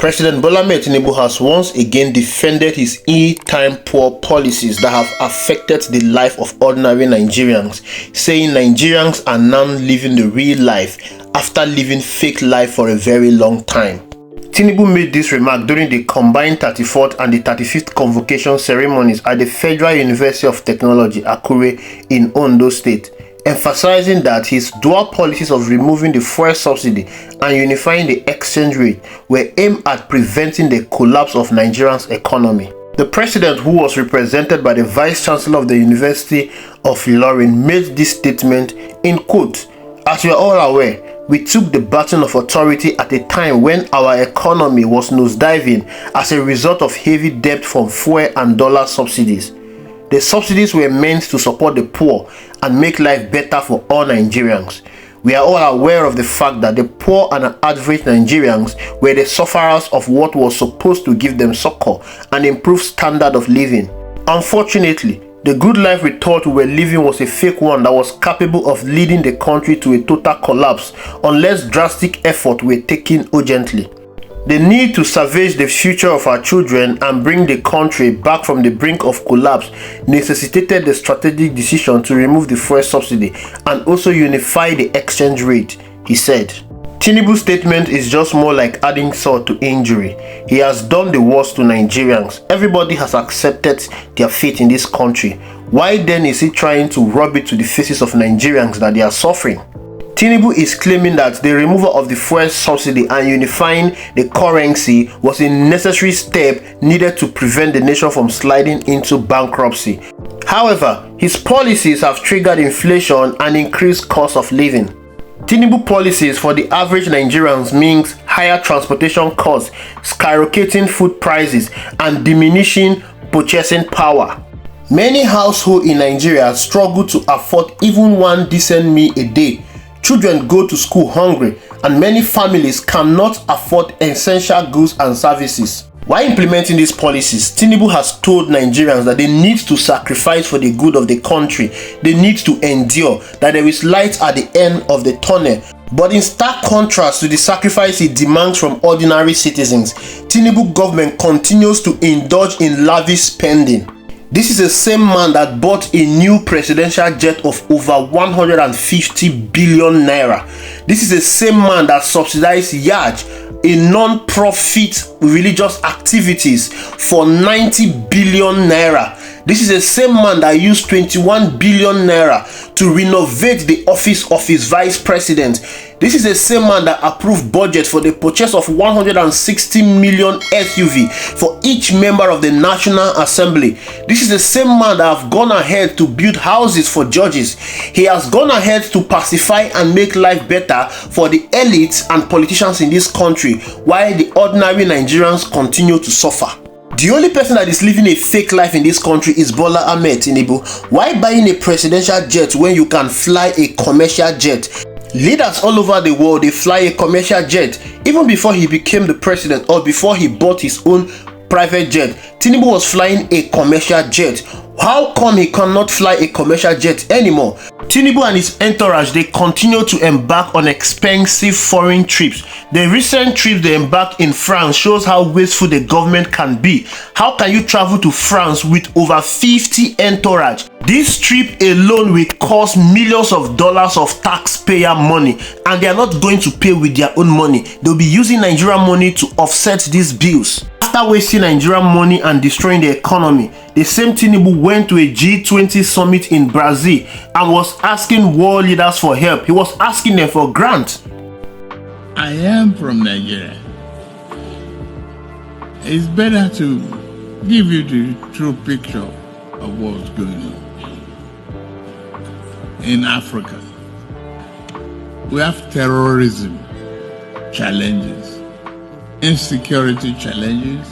President Bola Tinubu has once again defended his e-time poor policies that have affected the life of ordinary Nigerians, saying Nigerians are now living the real life after living fake life for a very long time. Tinubu made this remark during the combined 34th and the 35th convocation ceremonies at the Federal University of Technology, Akure, in Ondo State, emphasizing that his dual policies of removing the fuel subsidy and unifying the exchange rate were aimed at preventing the collapse of Nigeria's economy. The president, who was represented by the vice chancellor of the University of Ilorin, made this statement in quote, "As we are all aware, we took the baton of authority at a time when our economy was nosediving as a result of heavy debt from fuel and dollar subsidies. The subsidies were meant to support the poor and make life better for all Nigerians. We are all aware of the fact that the poor and average Nigerians were the sufferers of what was supposed to give them succor and improve standard of living. Unfortunately, the good life we thought we were living was a fake one that was capable of leading the country to a total collapse unless drastic effort were taken urgently. The need to salvage the future of our children and bring the country back from the brink of collapse necessitated the strategic decision to remove the fuel subsidy and also unify the exchange rate," he said. Tinubu's statement is just more like adding salt to injury. He has done the worst to Nigerians. Everybody has accepted their fate in this country. Why then is he trying to rub it to the faces of Nigerians that they are suffering? Tinubu is claiming that the removal of the fuel subsidy and unifying the currency was a necessary step needed to prevent the nation from sliding into bankruptcy. However, his policies have triggered inflation and increased cost of living. Tinubu policies for the average Nigerians means higher transportation costs, skyrocketing food prices, and diminishing purchasing power. Many households in Nigeria struggle to afford even one decent meal a day. Children go to school hungry, and many families cannot afford essential goods and services. While implementing these policies, Tinubu has told Nigerians that they need to sacrifice for the good of the country. They need to endure, that there is light at the end of the tunnel. But in stark contrast to the sacrifice he demands from ordinary citizens, Tinubu government continues to indulge in lavish spending. This is the same man that bought a new presidential jet of over 150 billion naira. This is the same man that subsidized Yaj, a non-profit religious activities, for 90 billion naira. This is the same man that used 21 billion naira to renovate the office of his vice president. This is the same man that approved budget for the purchase of 160 million SUV for each member of the National Assembly. This is the same man that have gone ahead to build houses for judges. He has gone ahead to pacify and make life better for the elites and politicians in this country, while the ordinary Nigerians continue to suffer. The only person that is living a fake life in this country is Bola Tinubu. Why buying a presidential jet when you can fly a commercial jet? Leaders all over the world, they fly a commercial jet. Even before he became the president or before he bought his own private jet, Tinubu was flying a commercial jet. How come he cannot fly a commercial jet anymore? Tinubu and his entourage, they continue to embark on expensive foreign trips. The recent trip they embarked in France shows how wasteful the government can be. How can you travel to France with over 50 entourage? This trip alone will cost millions of dollars of taxpayer money, and they are not going to pay with their own money. They'll be using Nigerian money to offset these bills. After wasting Nigerian money and destroying the economy, the same Tinubu went to a G20 summit in Brazil and was asking world leaders for help. He was asking them for grants. I am from Nigeria. It's better to give you the true picture of what's going on. In Africa, we have terrorism challenges, insecurity challenges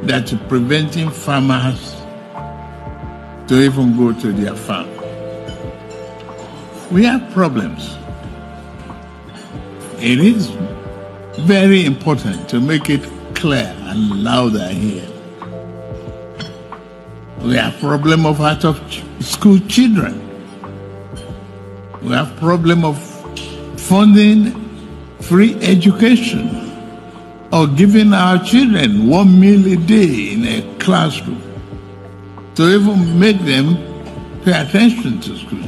that are preventing farmers to even go to their farm. We have problems. It is very important to make it clear and louder here. We have problem of out of school children. We have problem of funding free education. or giving our children 1 meal a day in a classroom to even make them pay attention to school.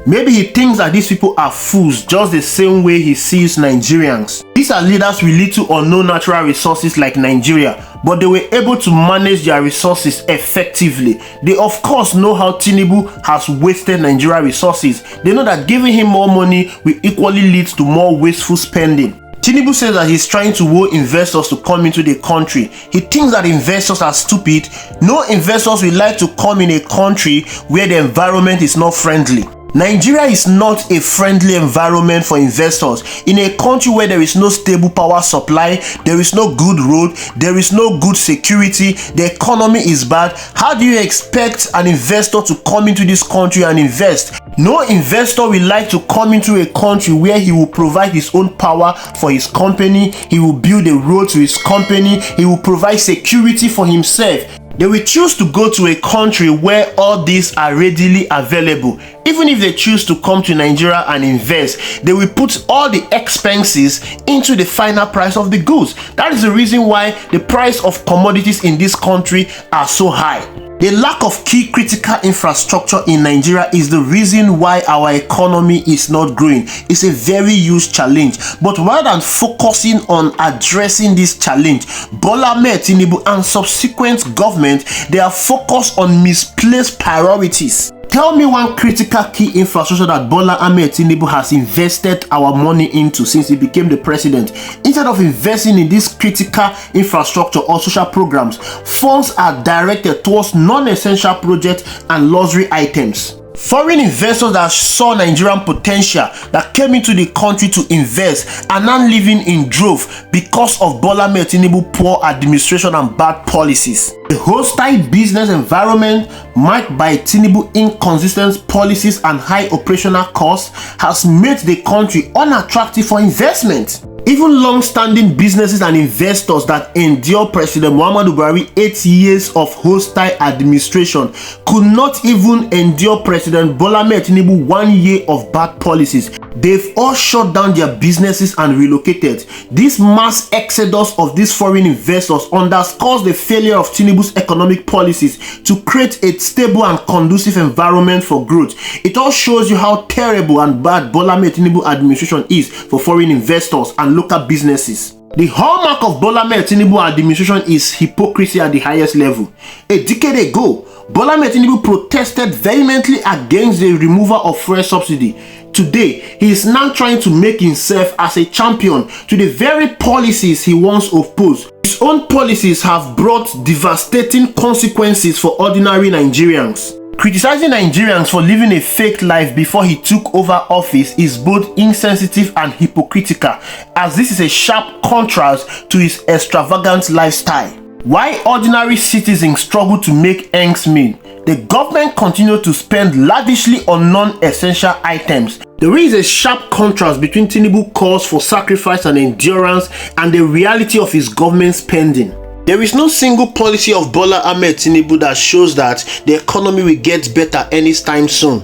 Maybe he thinks that these people are fools just the same way he sees Nigerians. These are leaders with little or no natural resources like Nigeria, but they were able to manage their resources effectively. They of course know how Tinubu has wasted Nigeria resources. They know that giving him more money will equally lead to more wasteful spending. Tinubu says that he's trying to woo investors to come into the country. He thinks that investors are stupid. No investors will like to come in a country where the environment is not friendly. Nigeria is not a friendly environment for investors. In a country where there is no stable power supply, there is no good road, there is no good security, the economy is bad, how do you expect an investor to come into this country and invest? No investor will like to come into a country where he will provide his own power for his company, he will build a road to his company, he will provide security for himself. They will choose to go to a country where all these are readily available. Even if they choose to come to Nigeria and invest, they will put all the expenses into the final price of the goods. That is the reason why the price of commodities in this country are so high. The lack of key critical infrastructure in Nigeria is the reason why our economy is not growing. It's a very huge challenge. But rather than focusing on addressing this challenge, Bola Ahmed Tinubu and subsequent government, they are focused on misplaced priorities. Tell me one critical key infrastructure that Bola Ahmed Tinubu has invested our money into since he became the president. Instead of investing in this critical infrastructure or social programs, funds are directed towards non-essential projects and luxury items. Foreign investors that saw Nigerian potential, that came into the country to invest, are now living in drove because of Bola Ahmed Tinubu's poor administration and bad policies. The hostile business environment marked by Tinubu's inconsistent policies and high operational costs has made the country unattractive for investment. Even long-standing businesses and investors that endure President Muhammadu Buhari's 8 years of hostile administration could not even endure President Bola Ahmed Tinubu's 1 year of bad policies. They've all shut down their businesses and relocated. This mass exodus of these foreign investors underscores the failure of Tinubu's economic policies to create a stable and conducive environment for growth. It all shows you how terrible and bad Bola Ahmed Tinubu administration is for foreign investors and local businesses. The hallmark of Bola Ahmed Tinubu administration is hypocrisy at the highest level. A decade ago, Bola Ahmed Tinubu protested vehemently against the removal of fuel subsidy. Today, he is now trying to make himself as a champion to the very policies he once opposed. His own policies have brought devastating consequences for ordinary Nigerians. Criticizing Nigerians for living a fake life before he took over office is both insensitive and hypocritical, as this is a sharp contrast to his extravagant lifestyle. While ordinary citizens struggle to make ends meet, the government continues to spend lavishly on non-essential items. There is a sharp contrast between Tinubu's calls for sacrifice and endurance and the reality of his government spending. There is no single policy of Bola Ahmed Tinubu that shows that the economy will get better anytime soon.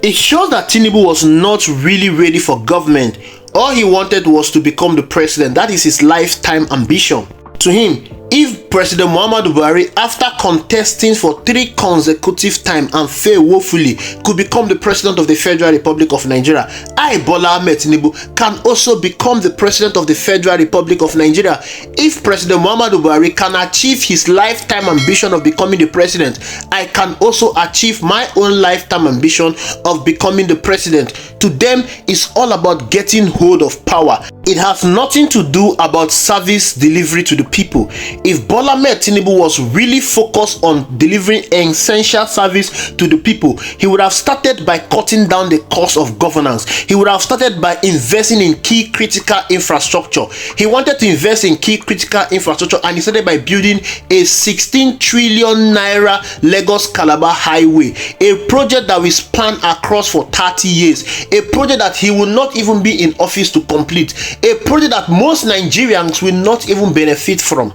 It shows that Tinubu was not really ready for government. All he wanted was to become the president. That is his lifetime ambition. To him, if President Muhammadu Buhari, after contesting for 3 consecutive times and failed woefully, could become the president of the Federal Republic of Nigeria, I, Bola Ahmed Tinubu, can also become the president of the Federal Republic of Nigeria. If President Muhammadu Buhari can achieve his lifetime ambition of becoming the president, I can also achieve my own lifetime ambition of becoming the president. To them, it's all about getting hold of power. It has nothing to do about service delivery to the people. If Bola Ahmed Tinubu was really focused on delivering essential service to the people, he would have started by cutting down the cost of governance. He would have started by investing in key critical infrastructure. He wanted to invest in key critical infrastructure, and he started by building a 16 trillion naira Lagos-Calabar highway, a project that will span across for 30 years, a project that he will not even be in office to complete, a project that most Nigerians will not even benefit from.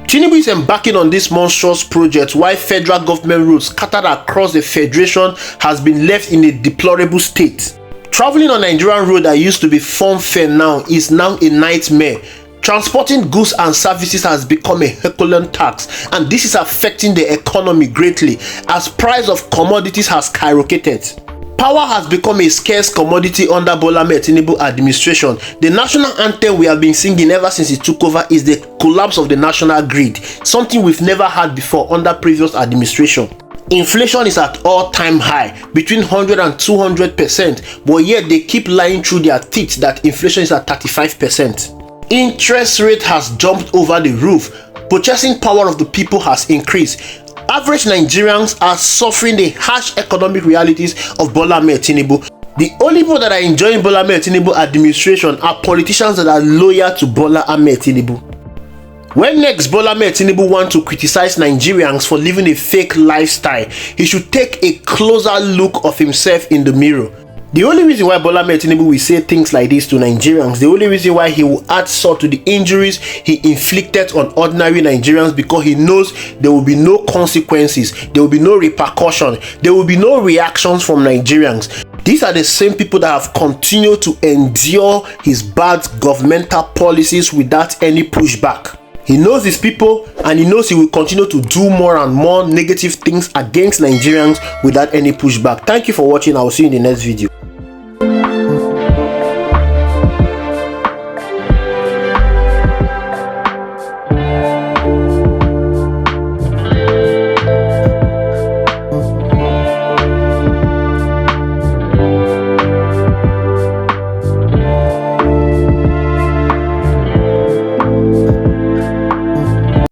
Tinubu is embarking on this monstrous project while federal government roads scattered across the federation has been left in a deplorable state. Traveling on Nigerian road that used to be fun fair now is now a nightmare. Transporting goods and services has become a Herculean task, and this is affecting the economy greatly as price of commodities has skyrocketed. Power has become a scarce commodity under Bola Ahmed Tinubu administration. The national anthem we have been singing ever since he took over is the collapse of the national grid, something we've never had before under previous administration. Inflation is at all-time high, between 100 and 200%, but yet they keep lying through their teeth that inflation is at 35%. Interest rate has jumped over the roof. Purchasing power of the people has increased. Average Nigerians are suffering the harsh economic realities of Bola Ahmed Tinubu. The only people that are enjoying Bola Ahmed Tinubu administration are politicians that are loyal to Bola Ahmed Tinubu. When next Bola Ahmed Tinubu wants to criticize Nigerians for living a fake lifestyle, he should take a closer look of himself in the mirror. The only reason why Bola Ahmed Tinubu will say things like this to Nigerians, the only reason why he will add salt to the injuries he inflicted on ordinary Nigerians, because he knows there will be no consequences, there will be no repercussion, there will be no reactions from Nigerians. These are the same people that have continued to endure his bad governmental policies without any pushback. He knows his people, and he knows he will continue to do more and more negative things against Nigerians without any pushback. Thank you for watching. I will see you in the next video.